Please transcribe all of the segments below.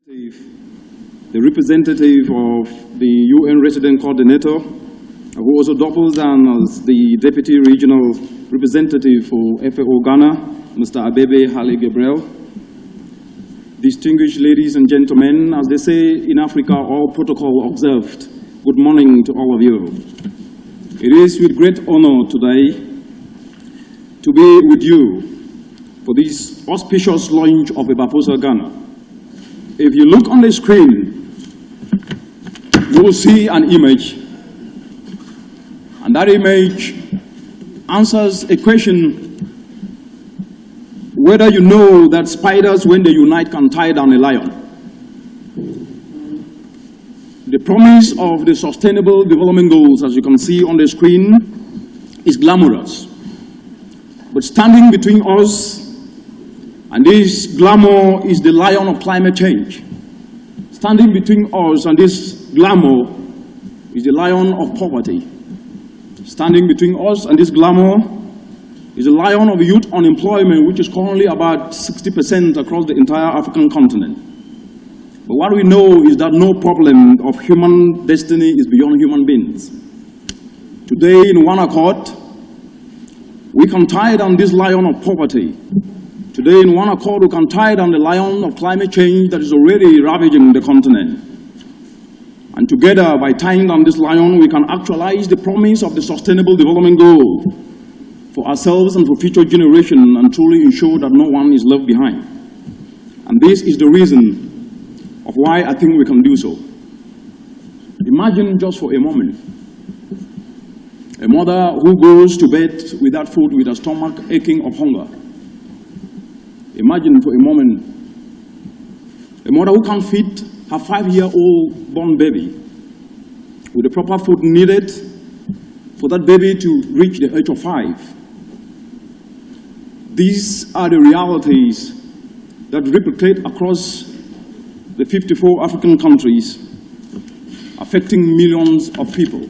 The representative of the UN resident coordinator, who also doubles down as the deputy regional representative for FAO Ghana, Mr. Abebe Haile Gabriel. Distinguished ladies and gentlemen, as they say in Africa, all protocol observed. Good morning to all of you. It is with great honor today to be with you for this auspicious launch of EBAFOSA Ghana. If you look on the screen, you will see an image, and that image answers a question whether you know that spiders, when they unite, can tie down a lion. The promise of the Sustainable Development Goals, as you can see on the screen, is glamorous. But standing between us and this glamour is the lion of climate change. Standing between us and this glamour is the lion of poverty. Standing between us and this glamour is the lion of youth unemployment, which is currently about 60% across the entire African continent. But what we know is that no problem of human destiny is beyond human beings. Today, in one accord, we can tie down this lion of poverty. Today, in one accord, we can tie down the lion of climate change that is already ravaging the continent. And together, by tying down this lion, we can actualize the promise of the Sustainable Development Goal for ourselves and for future generations, and truly ensure that no one is left behind. And this is the reason of why I think we can do so. Imagine just for a moment a mother who goes to bed without food, with her stomach aching of hunger. Imagine for a moment a mother who can't feed her 5-year-old born baby with the proper food needed for that baby to reach the age of 5. These are the realities that replicate across the 54 African countries, affecting millions of people.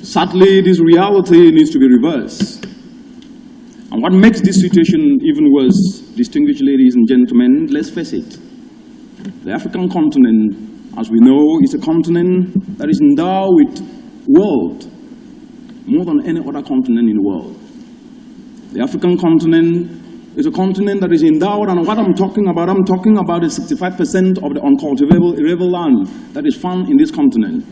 Sadly, this reality needs to be reversed. And what makes this situation even worse, distinguished ladies and gentlemen, let's face it, the African continent, as we know, is a continent that is endowed with wealth more than any other continent in the world. The African continent is a continent that is endowed, and what I'm talking about the 65% of the uncultivable, arable land that is found in this continent.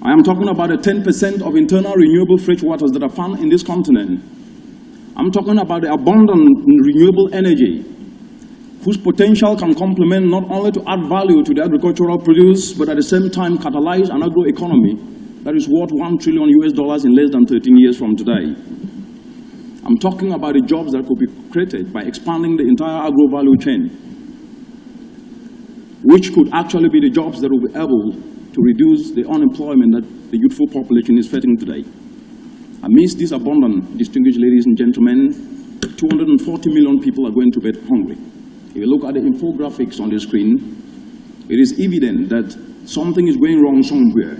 I am talking about the 10% of internal renewable fresh waters that are found in this continent. I'm talking about the abundant renewable energy, whose potential can complement not only to add value to the agricultural produce, but at the same time catalyze an agroeconomy that is worth $1 trillion in less than 13 years from today. I'm talking about the jobs that could be created by expanding the entire agro-value chain, which could actually be the jobs that will be able to reduce the unemployment that the youthful population is facing today. Amidst this abundant, distinguished ladies and gentlemen, 240 million people are going to bed hungry. If you look at the infographics on the screen, it is evident that something is going wrong somewhere.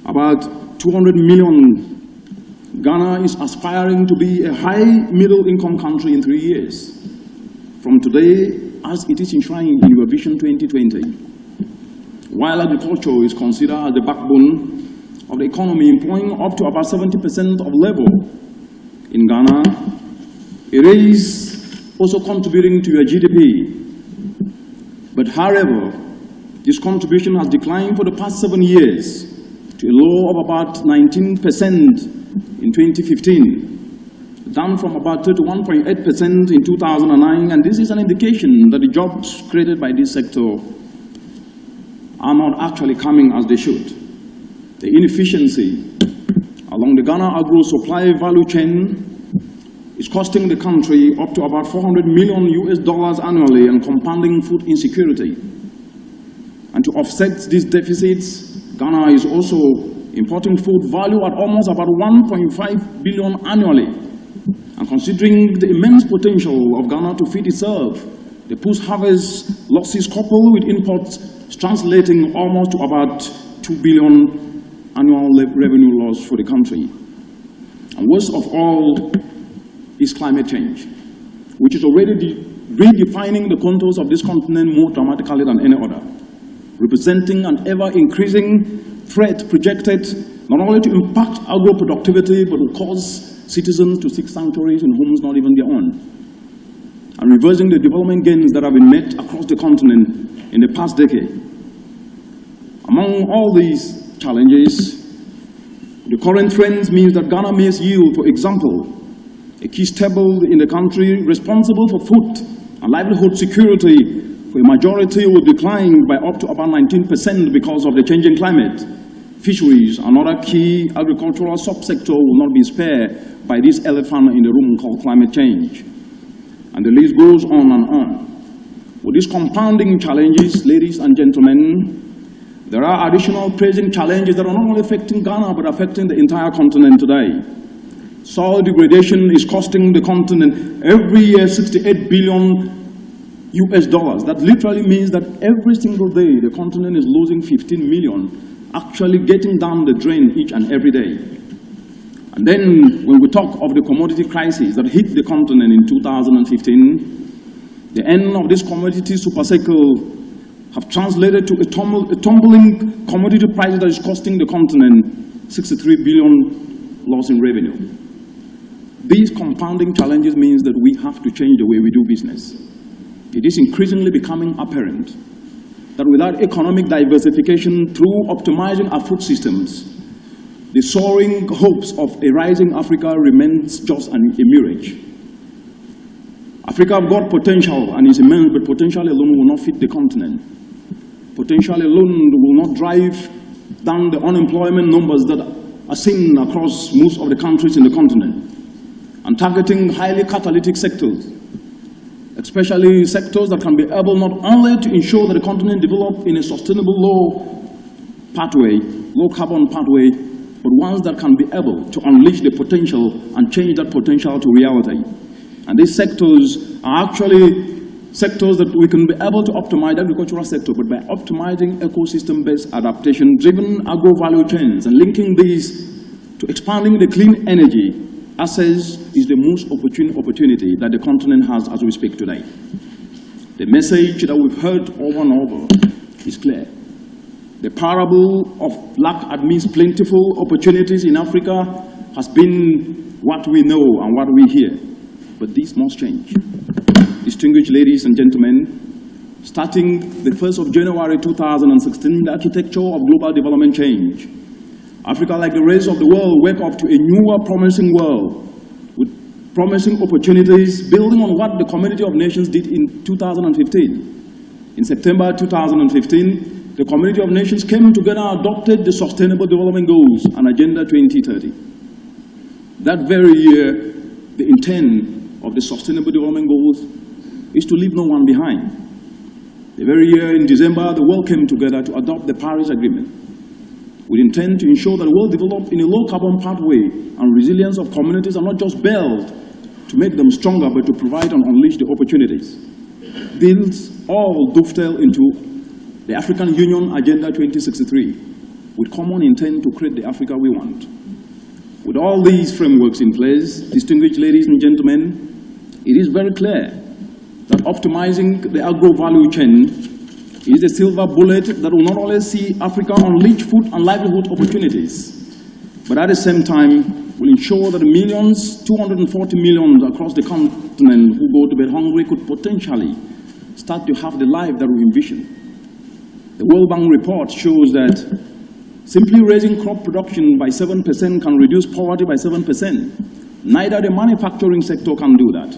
About 200 million Ghana is aspiring to be a high middle-income country in 3 years, from today as it is enshrined in your Vision 2020. While agriculture is considered as the backbone of the economy, employing up to about 70% of labor in Ghana, it is also contributing to your GDP. But however, this contribution has declined for the past 7 years to a low of about 19% in 2015, down from about 31.8% in 2009, and this is an indication that the jobs created by this sector are not actually coming as they should. The inefficiency along the Ghana agro-supply value chain is costing the country up to about $400 million annually and compounding food insecurity. And to offset these deficits, Ghana is also importing food valued at almost about $1.5 billion annually. And considering the immense potential of Ghana to feed itself, the post-harvest losses coupled with imports translating almost to about $2 billion annual revenue loss for the country. And worst of all is climate change, which is already redefining the contours of this continent more dramatically than any other, representing an ever-increasing threat projected not only to impact agro-productivity, but will cause citizens to seek sanctuaries in homes not even their own, and reversing the development gains that have been made across the continent in the past decade. Among all these challenges, the current trends means that Ghana maize yield, for example, a key staple in the country responsible for food and livelihood security for a majority, will decline by up to about 19% because of the changing climate. Fisheries, another key agricultural subsector, will not be spared by this elephant in the room called climate change. And the list goes on and on. With these compounding challenges, ladies and gentlemen, there are additional pressing challenges that are not only affecting Ghana, but affecting the entire continent today. Soil degradation is costing the continent every year $68 billion. That literally means that every single day the continent is losing 15 million, actually getting down the drain each and every day. And then when we talk of the commodity crisis that hit the continent in 2015, the end of this commodity supercycle have translated to a tumbling commodity prices that is costing the continent 63 billion loss in revenue. These compounding challenges means that we have to change the way we do business. It is increasingly becoming apparent that without economic diversification through optimizing our food systems, the soaring hopes of a rising Africa remains just a mirage. Africa has got potential and is immense, but potential alone will not fit the continent. Potential alone will not drive down the unemployment numbers that are seen across most of the countries in the continent. And targeting highly catalytic sectors, especially sectors that can be able not only to ensure that the continent develop in a sustainable low carbon pathway, but ones that can be able to unleash the potential and change that potential to reality. And these sectors are actually sectors that we can be able to optimize the agricultural sector, but by optimizing ecosystem-based adaptation-driven agro-value chains and linking these to expanding the clean energy access is the most opportune opportunity that the continent has as we speak today. The message that we've heard over and over is clear. The parable of lack amidst plentiful opportunities in Africa has been what we know and what we hear. But this must change. Distinguished ladies and gentlemen, starting the 1st of January 2016, the architecture of global development change. Africa, like the rest of the world, wake up to a newer, promising world with promising opportunities, building on what the Community of Nations did in 2015. In September 2015, the Community of Nations came together and adopted the Sustainable Development Goals and Agenda 2030. That very year, the intent of the Sustainable Development Goals is to leave no one behind. The very year in December, the world came together to adopt the Paris Agreement. We intend to ensure that the world develop in a low-carbon pathway, and resilience of communities are not just built to make them stronger, but to provide and unleash the opportunities. These all dovetail into the African Union Agenda 2063, with common intent to create the Africa we want. With all these frameworks in place, distinguished ladies and gentlemen, it is very clear that optimizing the agro-value chain is a silver bullet that will not only see Africa unleash food and livelihood opportunities, but at the same time will ensure that the millions, 240 million across the continent who go to bed hungry could potentially start to have the life that we envision. The World Bank report shows that simply raising crop production by 7% can reduce poverty by 7%. Neither the manufacturing sector can do that.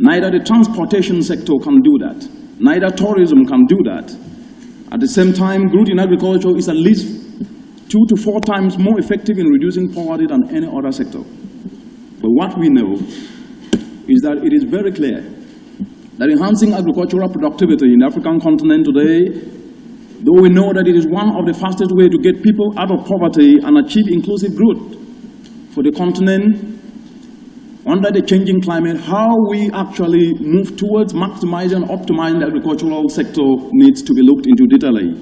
Neither the transportation sector can do that. Neither tourism can do that. At the same time, growth in agriculture is at least 2 to 4 times more effective in reducing poverty than any other sector. But what we know is that it is very clear that enhancing agricultural productivity in the African continent today, though we know that it is one of the fastest ways to get people out of poverty and achieve inclusive growth for the continent, under the changing climate, how we actually move towards maximizing and optimizing the agricultural sector needs to be looked into detailedly.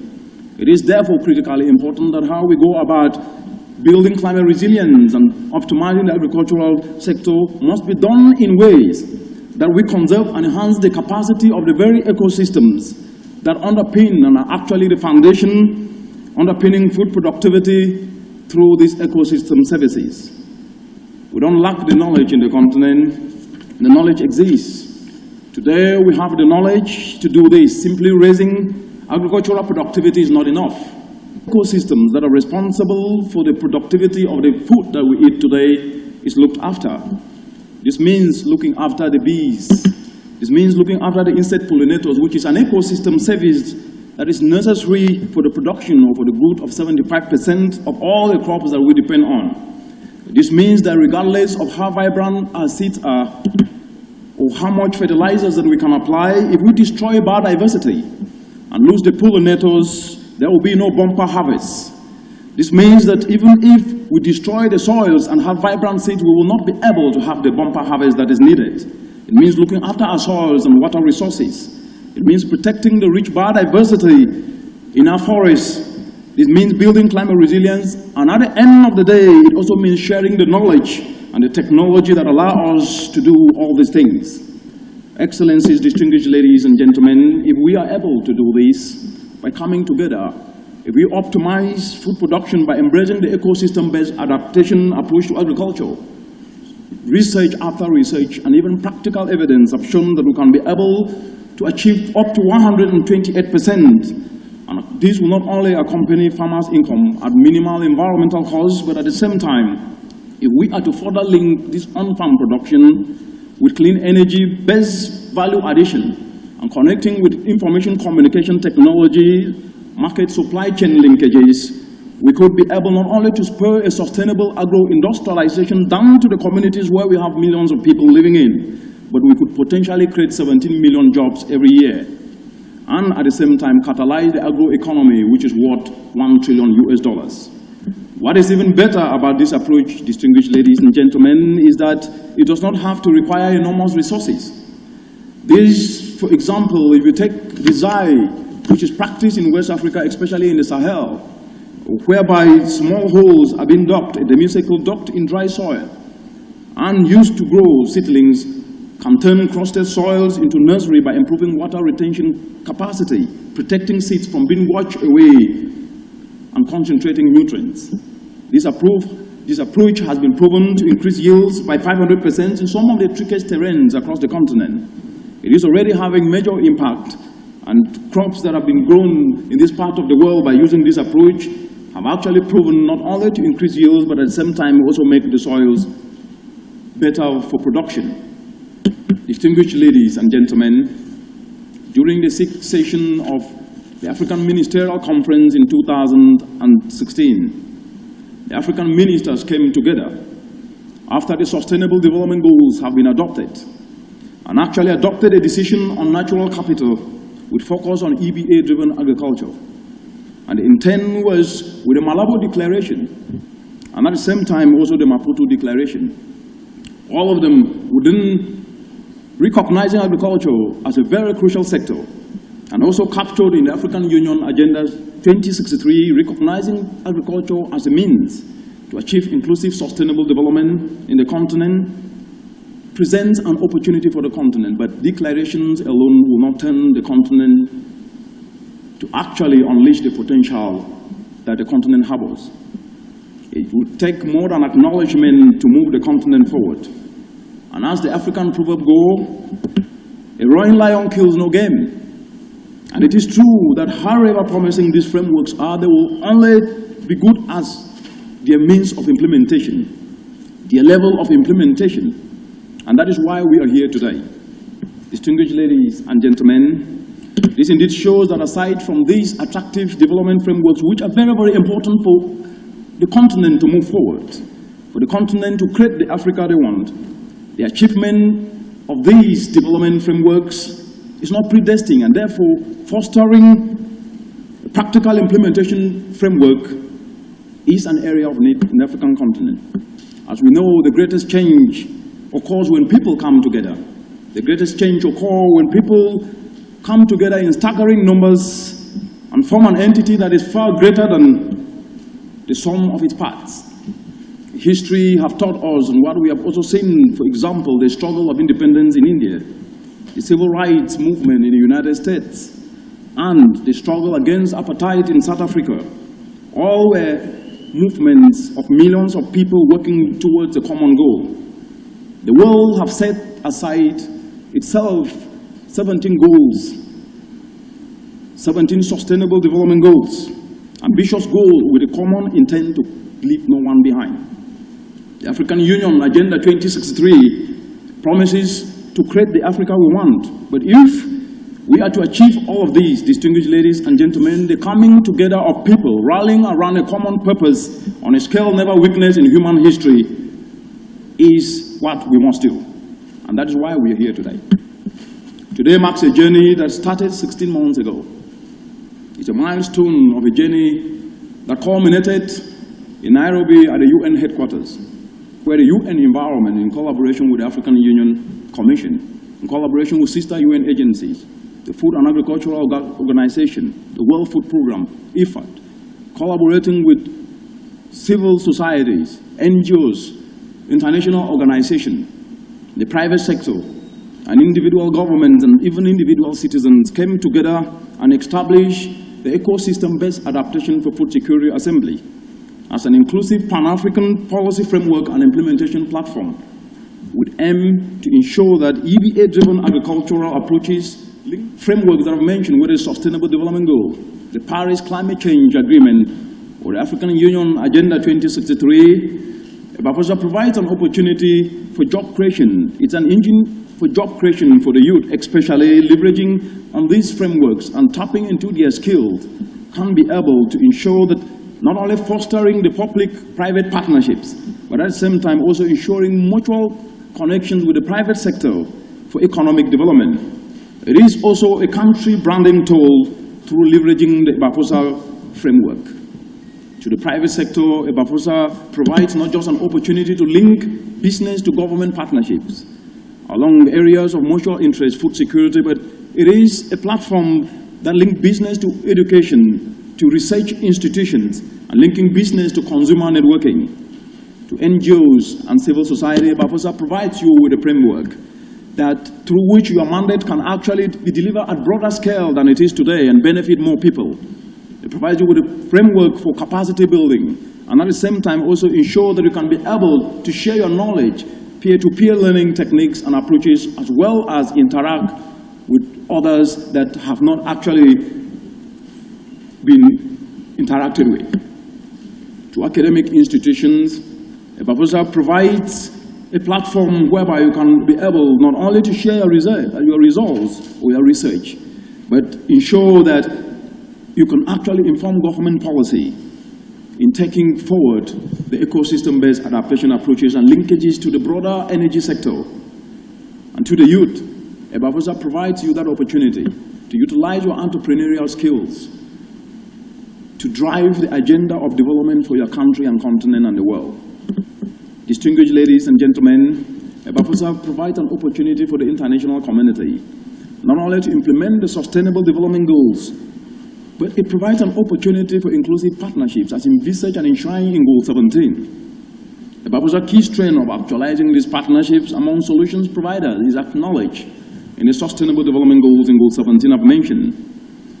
It is therefore critically important that how we go about building climate resilience and optimizing the agricultural sector must be done in ways that we conserve and enhance the capacity of the very ecosystems that underpin and are actually the foundation underpinning food productivity through these ecosystem services. We don't lack the knowledge in the continent. The knowledge exists. Today we have the knowledge to do this. Simply raising agricultural productivity is not enough. Ecosystems that are responsible for the productivity of the food that we eat today is looked after. This means looking after the bees. This means looking after the insect pollinators, which is an ecosystem service that is necessary for the production or for the good of 75% of all the crops that we depend on. This means that regardless of how vibrant our seeds are or how much fertilizers that we can apply, if we destroy biodiversity and lose the pollinators, there will be no bumper harvest. This means that even if we destroy the soils and have vibrant seeds, we will not be able to have the bumper harvest that is needed. It means looking after our soils and water resources. It means protecting the rich biodiversity in our forests. It means building climate resilience. And at the end of the day, it also means sharing the knowledge and the technology that allow us to do all these things. Excellencies, distinguished ladies and gentlemen, if we are able to do this by coming together, if we optimize food production by embracing the ecosystem-based adaptation approach to agriculture, research after research and even practical evidence have shown that we can be able to achieve up to 128%. And this will not only accompany farmers' income at minimal environmental costs, but at the same time, if we are to further link this on-farm production with clean energy-based value addition and connecting with information communication technology, market supply chain linkages, we could be able not only to spur a sustainable agro-industrialization down to the communities where we have millions of people living in, but we could potentially create 17 million jobs every year. And at the same time, catalyze the agro-economy, which is worth $1 trillion US. What is even better about this approach, distinguished ladies and gentlemen, is that it does not have to require enormous resources. This, for example, if you take the zai, which is practiced in West Africa, especially in the Sahel, whereby small holes are being dug, a demi-circle dug in dry soil, and used to grow seedlings, can turn crusted soils into nursery by improving water retention capacity, protecting seeds from being washed away, and concentrating nutrients. This approach has been proven to increase yields by 500% in some of the trickiest terrains across the continent. It is already having major impact, and crops that have been grown in this part of the world by using this approach have actually proven not only to increase yields, but at the same time also make the soils better for production. Distinguished ladies and gentlemen, during the 6th session of the African Ministerial Conference in 2016, the African ministers came together after the Sustainable Development Goals have been adopted and actually adopted a decision on natural capital with focus on EBA-driven agriculture. And the intent was with the Malabo Declaration and at the same time also the Maputo Declaration. All of them within recognizing agriculture as a very crucial sector, and also captured in the African Union Agenda 2063, recognizing agriculture as a means to achieve inclusive sustainable development in the continent, presents an opportunity for the continent, but declarations alone will not turn the continent to actually unleash the potential that the continent harbors. It would take more than acknowledgement to move the continent forward. And as the African proverb goes, a roaring lion kills no game. And it is true that however promising these frameworks are, they will only be good as their means of implementation, their level of implementation. And that is why we are here today. Distinguished ladies and gentlemen, this indeed shows that aside from these attractive development frameworks, which are very, very important for the continent to move forward, for the continent to create the Africa they want, the achievement of these development frameworks is not predestined, and therefore fostering a practical implementation framework is an area of need in the African continent. As we know, the greatest change occurs when people come together. The greatest change occurs when people come together in staggering numbers and form an entity that is far greater than the sum of its parts. history have taught us, and what we have also seen, for example, the struggle of independence in India, the civil rights movement in the United States, and the struggle against apartheid in South Africa, all were movements of millions of people working towards a common goal. The world have set aside itself 17 goals, 17 sustainable development goals, ambitious goals with a common intent to leave no one behind. The African Union Agenda 2063 promises to create the Africa we want. But if we are to achieve all of these, distinguished ladies and gentlemen, the coming together of people rallying around a common purpose on a scale never witnessed in human history is what we must do. And that is why we are here today. Today marks a journey that started 16 months ago. It's a milestone of a journey that culminated in Nairobi at the UN headquarters, where the UN environment, in collaboration with the African Union Commission, in collaboration with sister UN agencies, the Food and Agricultural Organization, the World Food Program, IFAD, collaborating with civil societies, NGOs, international organizations, the private sector, and individual governments and even individual citizens came together and established the Ecosystem-Based Adaptation for Food Security Assembly as an inclusive Pan-African policy framework and implementation platform with aim to ensure that EBA-driven agricultural approaches frameworks that I've mentioned with the Sustainable Development Goal, the Paris Climate Change Agreement, or the African Union Agenda 2063, EBAFOSA provides an opportunity for job creation. It's an engine for job creation for the youth, especially leveraging on these frameworks and tapping into their skills can be able to ensure that not only fostering the public-private partnerships, but at the same time also ensuring mutual connections with the private sector for economic development. It is also a country branding tool through leveraging the EBAFOSA framework. To the private sector, EBAFOSA provides not just an opportunity to link business to government partnerships along areas of mutual interest, food security, but it is a platform that links business to education, to research institutions, and linking business to consumer networking. To NGOs and civil society, EBAFOSA provides you with a framework that through which your mandate can actually be delivered at broader scale than it is today and benefit more people. It provides you with a framework for capacity building, and at the same time also ensure that you can be able to share your knowledge, peer-to-peer learning techniques and approaches, as well as interact with others that have not actually been interacted with. To academic institutions, EBAFOSA provides a platform whereby you can be able not only to share your results or your research, but ensure that you can actually inform government policy in taking forward the ecosystem-based adaptation approaches and linkages to the broader energy sector. And to the youth, EBAFOSA provides you that opportunity to utilize your entrepreneurial skills to drive the agenda of development for your country and continent and the world. Distinguished ladies and gentlemen, EBAFOSA provides an opportunity for the international community not only to implement the Sustainable Development Goals, but it provides an opportunity for inclusive partnerships as envisaged and enshrined in Goal 17. EBAFOSA's key strength of actualizing these partnerships among solutions providers is acknowledged in the Sustainable Development Goals in Goal 17 I've mentioned.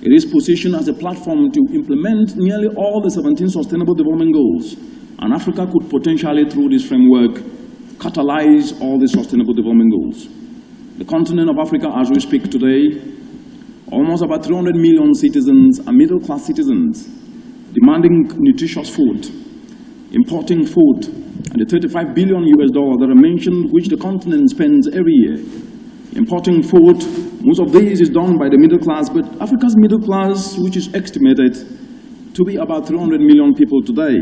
It is positioned as a platform to implement nearly all the 17 Sustainable Development Goals, and Africa could potentially, through this framework, catalyze all the Sustainable Development Goals. The continent of Africa, as we speak today, almost about 300 million citizens are middle-class citizens, demanding nutritious food, importing food, and the $35 billion that are mentioned, which the continent spends every year. Importing food, most of this is done by the middle class, but Africa's middle class, which is estimated to be about 300 million people today,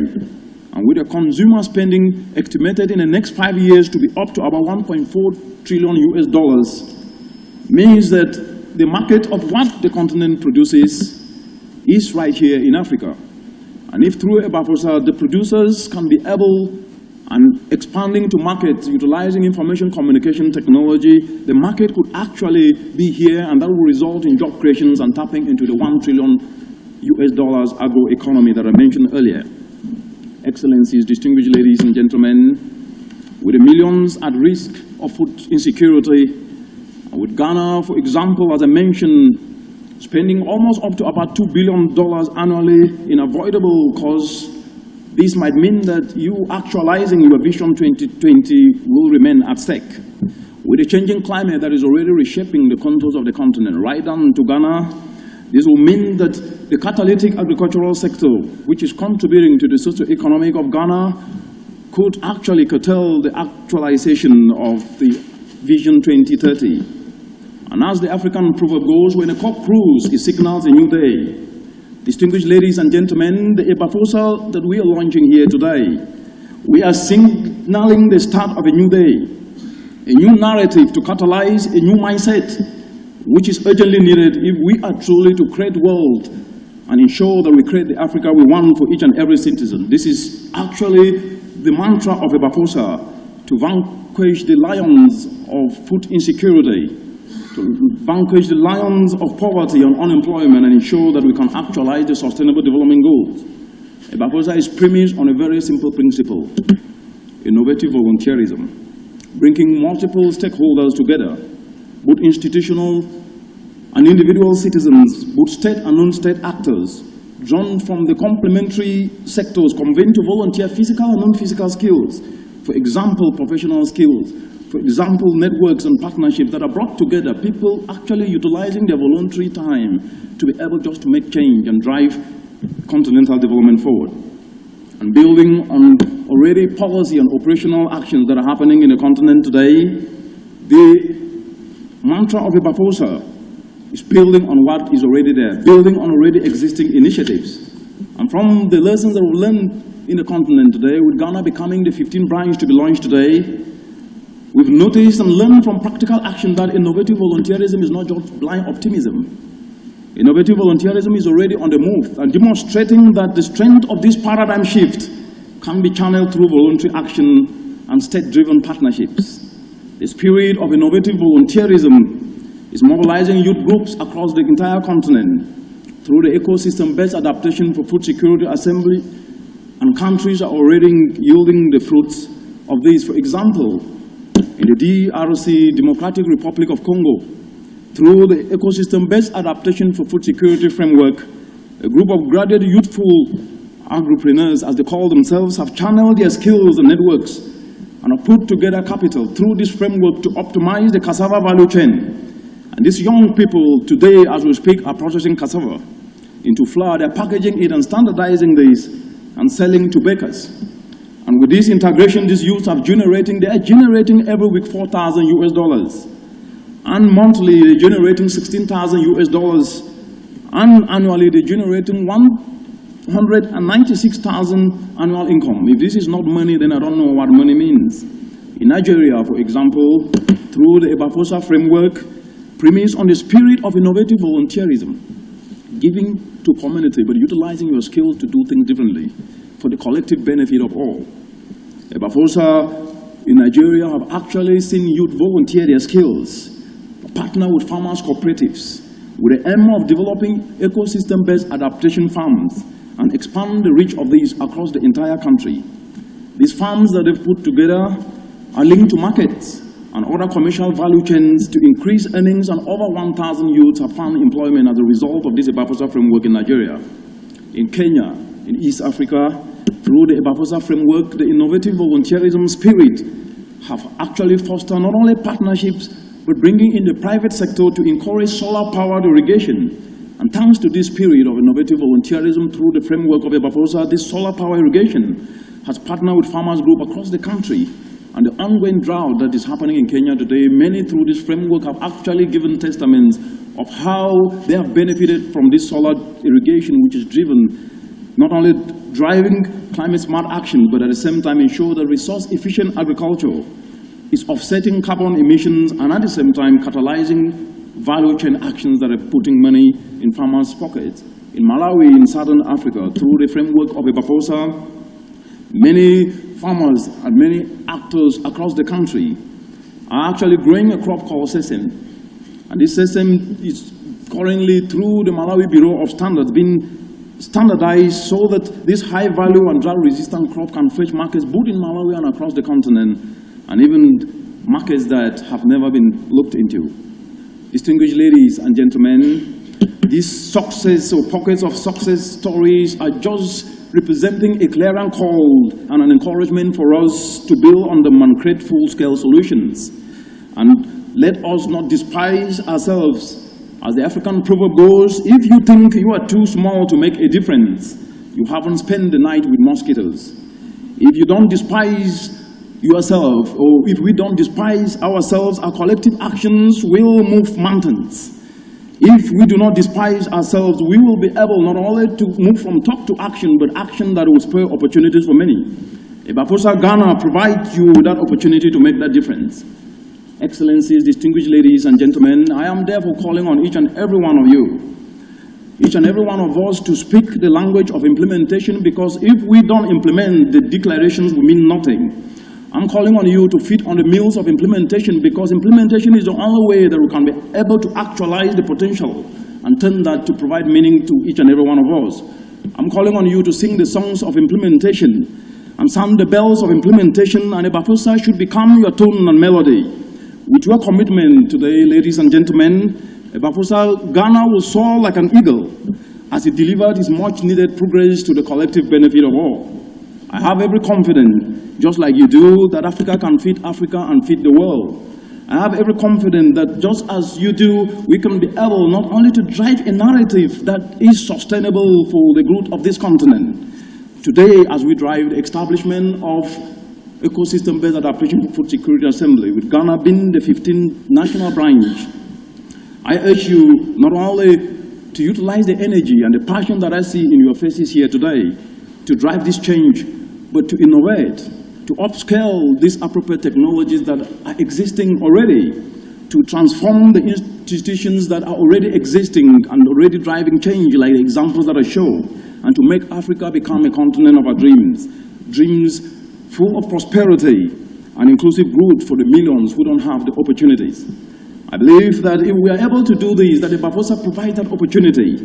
and with a consumer spending estimated in the next 5 years to be up to about $1.4 trillion means that the market of what the continent produces is right here in Africa. And if through EBAFOSA the producers can be able and expanding to markets utilizing information communication technology, the market could actually be here, and that will result in job creations and tapping into the $1 trillion agro economy that I mentioned earlier. Excellencies, distinguished ladies and gentlemen, with the millions at risk of food insecurity, with Ghana, for example, as I mentioned, spending almost up to about $2 billion annually in avoidable costs, this might mean that you actualizing your Vision 2020 will remain at stake. With the changing climate that is already reshaping the contours of the continent, right down to Ghana, this will mean that the catalytic agricultural sector, which is contributing to the socio-economic of Ghana, could actually curtail the actualization of the Vision 2030. And as the African proverb goes, when a cock crows, it signals a new day. Distinguished ladies and gentlemen, the EBAFOSA that we are launching here today, we are signaling the start of a new day, a new narrative to catalyze a new mindset, which is urgently needed if we are truly to create world and ensure that we create the Africa we want for each and every citizen. This is actually the mantra of EBAFOSA, to vanquish the lions of food insecurity, to vanquish the lions of poverty and unemployment, and ensure that we can actualize the Sustainable Development Goals. EBAFOSA is premised on a very simple principle: innovative volunteerism, bringing multiple stakeholders together, both institutional and individual citizens, both state and non-state actors, drawn from the complementary sectors, convened to volunteer physical and non-physical skills. For example, professional skills. For example, networks and partnerships that are brought together, people actually utilizing their voluntary time to be able just to make change and drive continental development forward. And building on already policy and operational actions that are happening in the continent today, the mantra of EBAFOSA is building on what is already there, building on already existing initiatives. And from the lessons that we've learned in the continent today, with Ghana becoming the 15th branch to be launched today, we've noticed and learned from practical action that innovative volunteerism is not just blind optimism. Innovative volunteerism is already on the move and demonstrating that the strength of this paradigm shift can be channeled through voluntary action and state-driven partnerships. The spirit of innovative volunteerism is mobilizing youth groups across the entire continent through the ecosystem-based adaptation for food security assembly, and countries are already yielding the fruits of this. For example, in the DRC, Democratic Republic of Congo, through the ecosystem-based adaptation for food security framework, a group of graduate youthful agripreneurs, as they call themselves, have channeled their skills and networks and have put together capital through this framework to optimize the cassava value chain. And these young people today, as we speak, are processing cassava into flour. They're packaging it and standardizing this and selling to bakers. And with this integration, these youths are generating every week $4,000 US. And monthly, they're generating $16,000 US. And annually, they're generating $196,000 annual income. If this is not money, then I don't know what money means. In Nigeria, for example, through the EBAFOSA framework, premised on the spirit of innovative volunteerism, giving to community, but utilizing your skills to do things differently for the collective benefit of all. EBAFOSA in Nigeria have actually seen youth volunteer their skills, partner with farmers' cooperatives, with the aim of developing ecosystem-based adaptation farms and expand the reach of these across the entire country. These farms that they've put together are linked to markets and other commercial value chains to increase earnings, and over 1,000 youths have found employment as a result of this EBAFOSA framework in Nigeria. In Kenya, in East Africa, through the EBAFOSA framework, the innovative volunteerism spirit have actually fostered not only partnerships, but bringing in the private sector to encourage solar-powered irrigation. And thanks to this period of innovative volunteerism through the framework of EBAFOSA, this solar-power irrigation has partnered with farmers group across the country. And the ongoing drought that is happening in Kenya today, many through this framework have actually given testaments of how they have benefited from this solar irrigation, which is driven not only driving climate-smart action, but at the same time ensure that resource-efficient agriculture is offsetting carbon emissions and at the same time catalyzing value chain actions that are putting money in farmers' pockets. In Malawi, in Southern Africa, through the framework of EBAFOSA, many farmers and many actors across the country are actually growing a crop called sesame. And this sesame is currently, through the Malawi Bureau of Standards, being standardized so that this high-value and drought-resistant crop can fetch markets both in Malawi and across the continent, and even markets that have never been looked into. Distinguished ladies and gentlemen, these success or pockets of success stories are just representing a clarion call and an encouragement for us to build on them and create full-scale solutions. And let us not despise ourselves. As the African proverb goes, if you think you are too small to make a difference, you haven't spent the night with mosquitoes. If you don't despise yourself, or if we don't despise ourselves, our collective actions will move mountains. If we do not despise ourselves, we will be able not only to move from talk to action, but action that will spur opportunities for many. EBAFOSA Ghana provides you with that opportunity to make that difference. Excellencies, distinguished ladies and gentlemen, I am therefore calling on each and every one of you, each and every one of us, to speak the language of implementation, because if we don't implement, the declarations will mean nothing. I'm calling on you to feed on the meals of implementation, because implementation is the only way that we can be able to actualize the potential and turn that to provide meaning to each and every one of us. I'm calling on you to sing the songs of implementation and sound the bells of implementation, and EBAFOSA should become your tone and melody. With your commitment today, ladies and gentlemen, EBAFOSA Ghana will soar like an eagle as it delivered its much-needed progress to the collective benefit of all. I have every confidence, just like you do, that Africa can feed Africa and feed the world. I have every confidence that just as you do, we can be able not only to drive a narrative that is sustainable for the growth of this continent. Today, as we drive the establishment of ecosystem-based adaptation for food security assembly, with Ghana being the 15th national branch, I urge you not only to utilize the energy and the passion that I see in your faces here today to drive this change, but to innovate, to upscale these appropriate technologies that are existing already, to transform the institutions that are already existing and already driving change, like the examples that I show, and to make Africa become a continent of our dreams. Dreams full of prosperity and inclusive growth for the millions who don't have the opportunities. I believe that if we are able to do this, that the EBAFOSA provides that opportunity.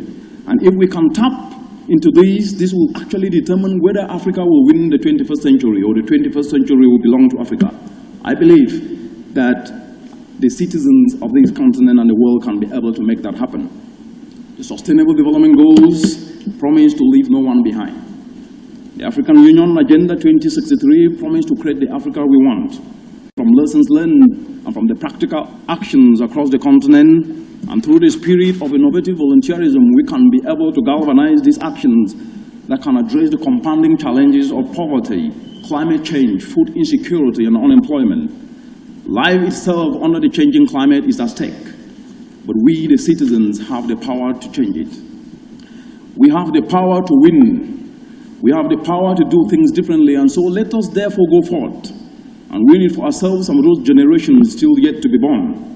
And if we can tap into this will actually determine whether Africa will win the 21st century or the 21st century will belong to Africa. I believe that the citizens of this continent and the world can be able to make that happen. The Sustainable Development Goals promise to leave no one behind. The African Union Agenda 2063 promised to create the Africa we want. From lessons learned and from the practical actions across the continent, and through the spirit of innovative volunteerism, we can be able to galvanize these actions that can address the compounding challenges of poverty, climate change, food insecurity, and unemployment. Life itself under the changing climate is at stake, but we, the citizens, have the power to change it. We have the power to win. We have the power to do things differently, and so let us therefore go forth and win it for ourselves and those generations still yet to be born.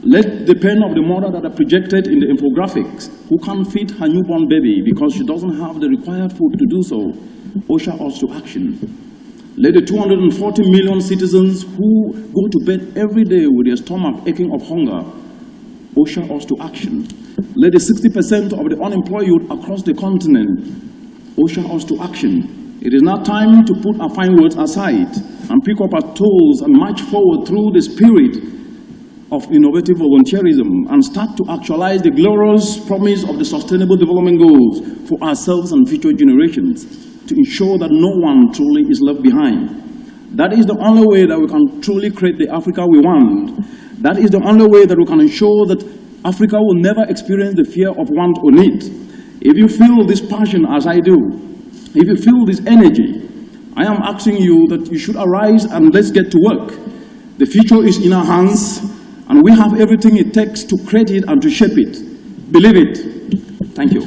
Let the pain of the mother that are projected in the infographics, who can't feed her newborn baby because she doesn't have the required food to do so, usher us to action. Let the 240 million citizens who go to bed every day with their stomach aching of hunger, usher us to action. Let the 60% of the unemployed youth across the continent usher us to action. It is now time to put our fine words aside and pick up our tools and march forward through the spirit of innovative volunteerism and start to actualize the glorious promise of the Sustainable Development Goals for ourselves and future generations to ensure that no one truly is left behind. That is the only way that we can truly create the Africa we want. That is the only way that we can ensure that Africa will never experience the fear of want or need. If you feel this passion as I do, if you feel this energy, I am asking you that you should arise and let's get to work. The future is in our hands, and we have everything it takes to create it and to shape it. Believe it. Thank you.